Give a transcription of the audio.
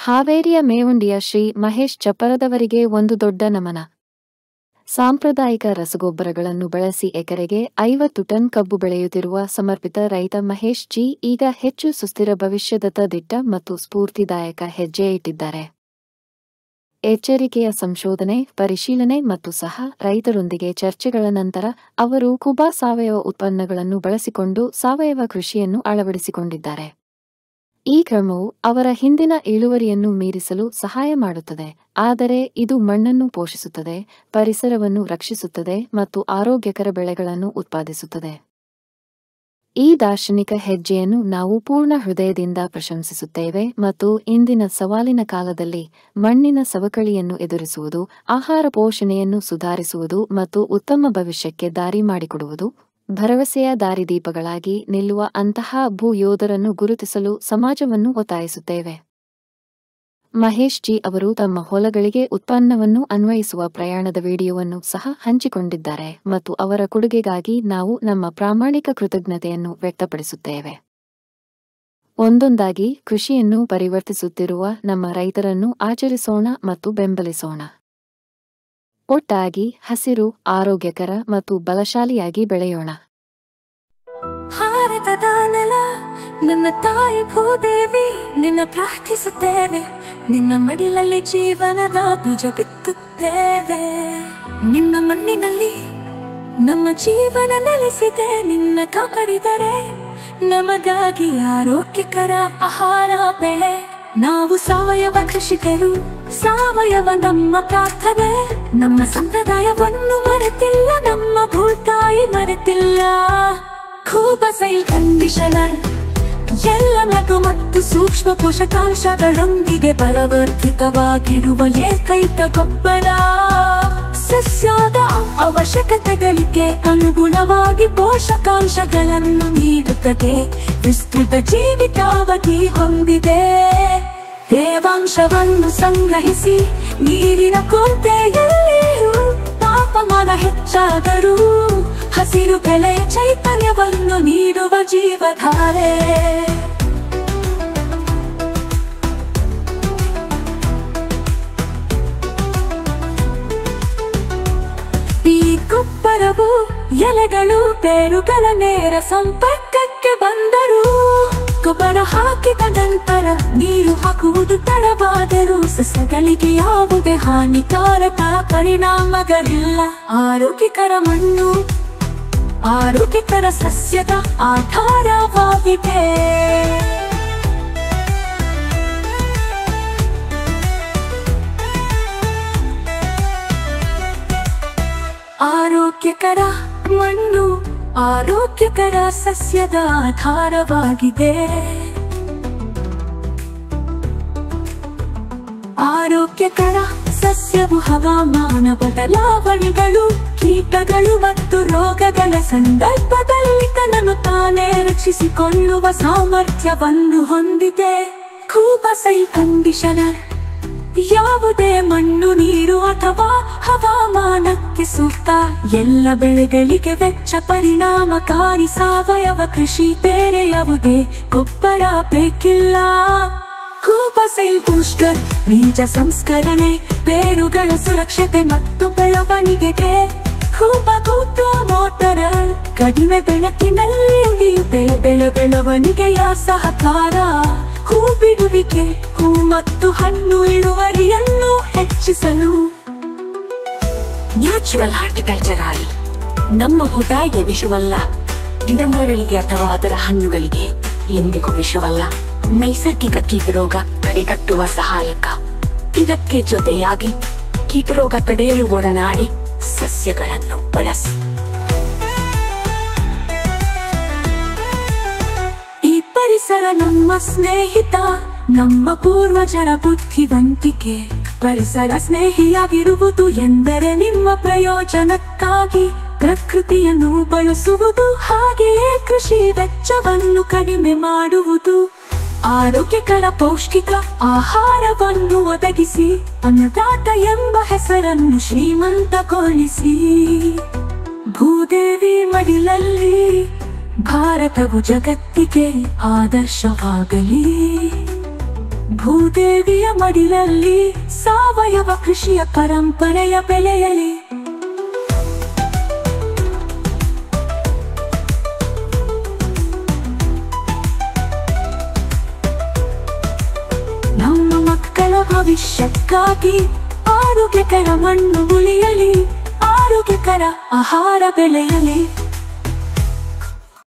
ಹಾವೇರಿಯ ಮೇವುಂಡಿಯ ಶ್ರೀ ಮಹೇಶ್ ಚಪ್ಪರದವರಿಗೆ ಒಂದು ದೊಡ್ಡ ನಮನ. ಸಾಂಪ್ರದಾಯಿಕ ರಸಗೊಬ್ಬರಗಳನ್ನು ಬಳಸಿ ಎಕರೆಗೆ 50 ಟನ್ ಕಬ್ಬು ಬೆಳೆಯುತ್ತಿರುವ ಸಮರ್ಪಿತ ರೈತ ಮಹೇಶ್ ಜಿ ಈಗ ಹೆಚ್ಚು ಸುಸ್ಥಿರ ಭವಿಷ್ಯದತ್ತ ದಿಟ್ಟ ಮತ್ತು ಸ್ಫೂರ್ತಿದಾಯಕ ಹೆಜ್ಜೆ ಇಟ್ಟಿದ್ದಾರೆ. ಎಚ್ಚರಿಕೆಯ ಸಂಶೋಧನೆ, ಪರಿಶೀಲನೆ ಮತ್ತು ಸಹ ರೈತರೊಂದಿಗೆ ಚರ್ಚೆಗಳ ನಂತರ ಅವರು ಕುಬಾ ಸಾವಯವ ಉತ್ಪನ್ನಗಳನ್ನು ಬಳಸಿಕೊಂಡು ಸಾವಯವ ಕೃಷಿಯನ್ನು ಅಳವಡಿಸಿಕೊಂಡಿದ್ದಾರೆ. ಈ ಕ್ರಮವು ಅವರ ಹಿಂದಿನ ಇಳುವರಿಯನ್ನು ಮೀರಿಸಲು ಸಹಾಯ ಮಾಡುತ್ತದೆ, ಆದರೆ ಇದು ಮಣ್ಣನ್ನು ಪೋಷಿಸುತ್ತದೆ, ಪರಿಸರವನ್ನು ರಕ್ಷಿಸುತ್ತದೆ ಮತ್ತು ಆರೋಗ್ಯಕರ ಬೆಳೆಗಳನ್ನು ಉತ್ಪಾದಿಸುತ್ತದೆ. ಈ ದಾರ್ಶನಿಕ ಹೆಜ್ಜೆಯನ್ನು ನಾವು ಪೂರ್ಣ ಹೃದಯದಿಂದ ಪ್ರಶಂಸಿಸುತ್ತೇವೆ ಮತ್ತು ಇಂದಿನ ಸವಾಲಿನ ಕಾಲದಲ್ಲಿ ಮಣ್ಣಿನ ಸವಕಳಿಯನ್ನು ಎದುರಿಸುವುದು, ಆಹಾರ ಪೋಷಣೆಯನ್ನು ಸುಧಾರಿಸುವುದು ಮತ್ತು ಉತ್ತಮ ಭವಿಷ್ಯಕ್ಕೆ ದಾರಿ ಮಾಡಿಕೊಡುವುದು, ಭರವಸೆಯ ದಾರಿದೀಪಗಳಾಗಿ ನಿಲ್ಲುವ ಅಂತಹ ಭೂ ಯೋಧರನ್ನು ಗುರುತಿಸಲು ಸಮಾಜವನ್ನು ಒತ್ತಾಯಿಸುತ್ತೇವೆ. ಮಹೇಶ್ ಜಿ ಅವರು ತಮ್ಮ ಹೊಲಗಳಿಗೆ ಉತ್ಪನ್ನವನ್ನು ಅನ್ವಯಿಸುವ ಪ್ರಯಾಣದ ವಿಡಿಯೋವನ್ನು ಸಹ ಹಂಚಿಕೊಂಡಿದ್ದಾರೆ ಮತ್ತು ಅವರ ಕೊಡುಗೆಗಾಗಿ ನಾವು ನಮ್ಮ ಪ್ರಾಮಾಣಿಕ ಕೃತಜ್ಞತೆಯನ್ನು ವ್ಯಕ್ತಪಡಿಸುತ್ತೇವೆ. ಒಂದೊಂದಾಗಿ ಕೃಷಿಯನ್ನು ಪರಿವರ್ತಿಸುತ್ತಿರುವ ನಮ್ಮ ರೈತರನ್ನು ಆಚರಿಸೋಣ ಮತ್ತು ಬೆಂಬಲಿಸೋಣ. ಒಟ್ಟಾಗಿ ಹಸಿರು, ಆರೋಗ್ಯಕರ ಮತ್ತು ಬಲಶಾಲಿಯಾಗಿ ಬೆಳೆಯೋಣ. ಭಾರತದ ನೆಲ, ನನ್ನ ತಾಯಿ ಭೂದೇವಿ, ನಿನ್ನ ಪ್ರಾರ್ಥಿಸುತ್ತೇವೆ. ನಿನ್ನ ಮಡಿಲಲ್ಲಿ ಜೀವನದ ಬೀಜ ಬಿತ್ತುತ್ತೇವೆ. ನಿನ್ನ ಮಣ್ಣಿನಲ್ಲಿ ನಮ್ಮ ಜೀವನ ನೆಲೆಸಿದೆ. ನಿನ್ನ ಕಾಪಾಡಿದರೆ ನಮಗಾಗಿ ಆರೋಗ್ಯಕರ ಆಹಾರ ಬೆಳೆ. ನಾವು ಸಾವಯವ ಕೃಷಿಕರು, ಸಾವಯವ ನಮ್ಮ ಪ್ರಾರ್ಥನೆ. ನಮ್ಮ ಸಂಪ್ರದಾಯವನ್ನು ಮರೆತಿಲ್ಲ, ನಮ್ಮ ಭೂತಾಯಿ ಮರೆತಿಲ್ಲ. ಕೂಬಸೈಲ್ ಕಂಡೀಷನರ್ ಎಲ್ಲ ಲಘು ಮತ್ತು ಸೂಕ್ಷ್ಮ ಪೋಷಕಾಂಶಗಳೊಂದಿಗೆ ಪರಿವರ್ತಿತವಾಗಿರುವ ಏಕೈಕ ಗೊಬ್ಬರ. ಸಸ್ಯದ ಅವಶ್ಯಕತೆಗಳಿಗೆ ಅನುಗುಣವಾಗಿ ಪೋಷಕಾಂಶಗಳನ್ನು ನೀಡುತ್ತದೆ. ವಿಸ್ತೃತ ಜೀವಿತಾವಧಿ ಹೊಂದಿದೆ. ತೇವಾಂಶವನ್ನು ಸಂಗ್ರಹಿಸಿ ನೀರಿನ ಕೊರತೆಯಲ್ಲಿಯೂ ತಾಪಮಾನ ಹೆಚ್ಚಾದರೂ ಹಸಿರು ಬೆಳೆಯ ಚೈತನ್ಯವನ್ನು ನೀಡುವ ಜೀವಧಾರೆ. ಈ ಗೊಬ್ಬರವು ಎಲೆಗಳು, ಬೇರುಗಳ ನೇರ ಸಂಪರ್ಕಕ್ಕೆ ಬಂದರೂ ಗೊಬ್ಬರ ಹಾಕಿದ ನಂತರ ನೀರು ಹಾಕುವುದು ತಡವಾದರೂ ಸಸ್ಯಗಳಿಗೆ ಯಾವುದೇ ಹಾನಿಕಾರಕ ಪರಿಣಾಮಗಳಿಲ್ಲ. ಆರೋಗ್ಯಕರ ಮಣ್ಣು ಆರೋಗ್ಯಕರ ಸಸ್ಯದ ಆಧಾರವಾಗಿದೆ. ಆರೋಗ್ಯಕರ ಮಣ್ಣು ಆರೋಗ್ಯಕರ ಸಸ್ಯದ ಆಧಾರವಾಗಿದೆ. ಆರೋಗ್ಯಕರ ಸಸ್ಯವು ಹವಾಮಾನ ಬದಲಾವಣೆಗಳು, ಕೀಟಗಳು ಮತ್ತು ರೋಗಗಳ ಸಂದರ್ಭದಲ್ಲಿ ತನ್ನನ್ನು ತಾನೇ ರಕ್ಷಿಸಿಕೊಳ್ಳುವ ಸಾಮರ್ಥ್ಯವನ್ನು ಹೊಂದಿದೆ. ಕೂಬಸೈಲ್ ಕಂಡೀಷನರ್ ಯಾವುದೇ ಮಣ್ಣು, ನೀರು ಅಥವಾ ಹವಾಮಾನಕ್ಕೆ ಸೂಕ್ತ. ಎಲ್ಲ ಬೆಳೆಗಳಿಗೆ ವೆಚ್ಚ ಪರಿಣಾಮಕಾರಿ ಸಾವಯವ ಕೃಷಿ. ಬೇರೆ ಯಾವುದೇ ಗೊಬ್ಬರ ಬೇಕಿಲ್ಲ. ಕೂಬಸೈಲ್ ಬೂಸ್ಟರ್ ಬೀಜ ಸಂಸ್ಕರಣೆ, ಬೇರುಗಳ ಸುರಕ್ಷತೆ ಮತ್ತು ಬೆಳವಣಿಗೆಗೆ. ಕೂಬಾ ಮೋಟರ ಕಡಿಮೆ ಬೆಳಕಿನಲ್ಲಿ ಬೆಳವಣಿಗೆಯ ಸಹಕಾರ. ಹೂ ಬಿಡುವಿಕೆ, ಹೂ ಮತ್ತು ಹಣ್ಣು ಇಳುವರಿಯನ್ನು ಹೆಚ್ಚಿಸಲು. ನ್ಯಾಚುರಲ್ ಹಾರ್ಟಿಕಲ್ಚರ್ ನಮ್ಮ ಭೂತಾಯಿಗೆ ವಿಷವಲ್ಲ, ಗಿಡಮರಗಳಿಗೆ ಅಥವಾ ಅದರ ಹಣ್ಣುಗಳಿಗೆ ಎಂದಿಗೂ ವಿಷವಲ್ಲ. ನೈಸರ್ಗಿಕ ಕೀಟರೋಗ ತಡೆಗಟ್ಟುವ ಸಹಾಯಕ. ಇದಕ್ಕೆ ಜೊತೆಯಾಗಿ ಕೀಟರೋಗ ತಡೆಯಲು ಒಡನಾಡಿ ಸಸ್ಯಗಳನ್ನು ಬಳಸಿ. ಈ ಪರಿಸರ ನಮ್ಮ ಸ್ನೇಹಿತ, ನಮ್ಮ ಪೂರ್ವಜರ ಬುದ್ಧಿವಂತಿಕೆ. ಪರಿಸರ ಸ್ನೇಹಿಯಾಗಿರುವುದು ಎಂದರೆ ನಿಮ್ಮ ಪ್ರಯೋಜನಕ್ಕಾಗಿ ಪ್ರಕೃತಿಯನ್ನು ಬಳಸುವುದು, ಹಾಗೆಯೇ ಕೃಷಿ ವೆಚ್ಚವನ್ನು ಕಡಿಮೆ ಮಾಡುವುದು. ಆರೋಗ್ಯಕರ ಪೌಷ್ಟಿಕ ಆಹಾರವನ್ನು ಒದಗಿಸಿ ಅನ್ನದಾತ ಎಂಬ ಹೆಸರನ್ನು ಶ್ರೀಮಂತಗೊಳಿಸಿ. ಭೂದೇವಿ ಮಡಿಲಲ್ಲಿ ಭಾರತವು ಜಗತ್ತಿಗೆ ಆದರ್ಶವಾಗಲಿ. ಭೂದೇವಿಯ ಮಡಿಲಲ್ಲಿ ಸಾವಯವ ಕೃಷಿಯ ಪರಂಪರೆಯ ಬೆಳೆಯಲಿ. ನಮ್ಮ ಮಕ್ಕಳ ಭವಿಷ್ಯಕ್ಕಾಗಿ ಆರೋಗ್ಯಕರ ಮಣ್ಣು ಉಳಿಯಲಿ, ಆರೋಗ್ಯಕರ ಆಹಾರ ಬೆಳೆಯಲಿ.